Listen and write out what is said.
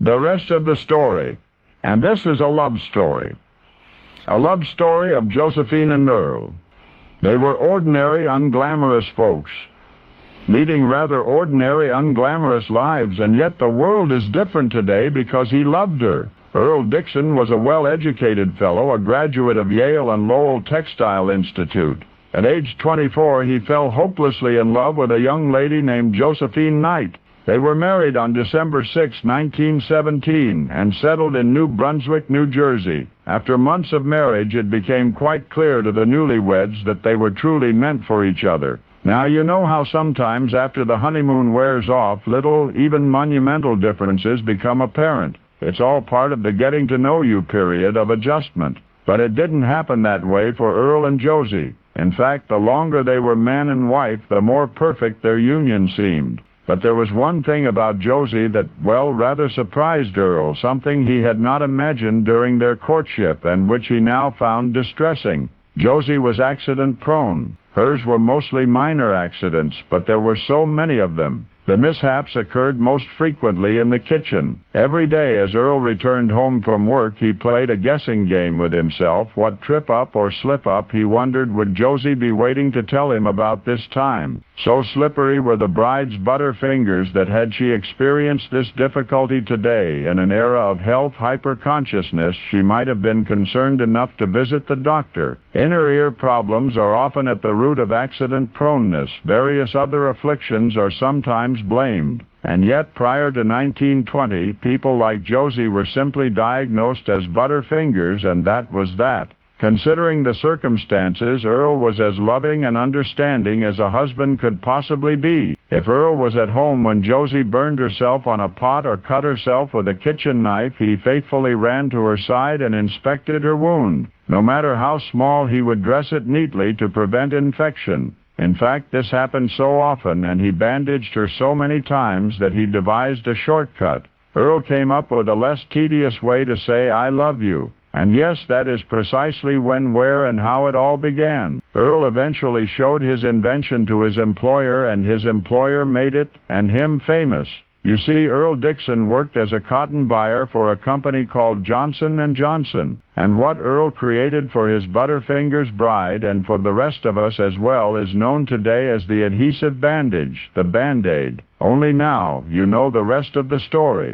The rest of the story. And this is a love story. A love story of Josephine and Earl. They were ordinary, unglamorous folks, leading rather ordinary, unglamorous lives, and yet the world is different today because he loved her. Earl Dixon was a well-educated fellow, a graduate of Yale and Lowell Textile Institute. At age 24, he fell hopelessly in love with a young lady named Josephine Knight. They were married on December 6, 1917, and settled in New Brunswick, New Jersey. After months of marriage, it became quite clear to the newlyweds that they were truly meant for each other. Now, you know how sometimes after the honeymoon wears off, little, even monumental differences become apparent. It's all part of the getting-to-know-you period of adjustment. But it didn't happen that way for Earl and Josie. In fact, the longer they were man and wife, the more perfect their union seemed. But there was one thing about Josie that, well, rather surprised Earl, something he had not imagined during their courtship and which he now found distressing. Josie was accident-prone. Hers were mostly minor accidents, but there were so many of them. The mishaps occurred most frequently in the kitchen. Every day as Earl returned home from work, he played a guessing game with himself. What trip-up or slip-up, he wondered, would Josie be waiting to tell him about this time? So slippery were the bride's butterfingers that had she experienced this difficulty today, in an era of health hyper-consciousness, she might have been concerned enough to visit the doctor. Inner ear problems are often at the root of accident proneness. Various other afflictions are sometimes blamed. And yet, prior to 1920, people like Josie were simply diagnosed as butterfingers, and that was that. Considering the circumstances, Earl was as loving and understanding as a husband could possibly be. If Earl was at home when Josie burned herself on a pot or cut herself with a kitchen knife, he faithfully ran to her side and inspected her wound. No matter how small, he would dress it neatly to prevent infection. In fact, this happened so often, and he bandaged her so many times, that he devised a shortcut. Earl came up with a less tedious way to say, "I love you." And yes, that is precisely when, where, and how it all began. Earl eventually showed his invention to his employer, and his employer made it, and him, famous. You see, Earl Dixon worked as a cotton buyer for a company called Johnson & Johnson. And what Earl created for his Butterfingers bride, and for the rest of us as well, is known today as the adhesive bandage, the Band-Aid. Only now, you know the rest of the story.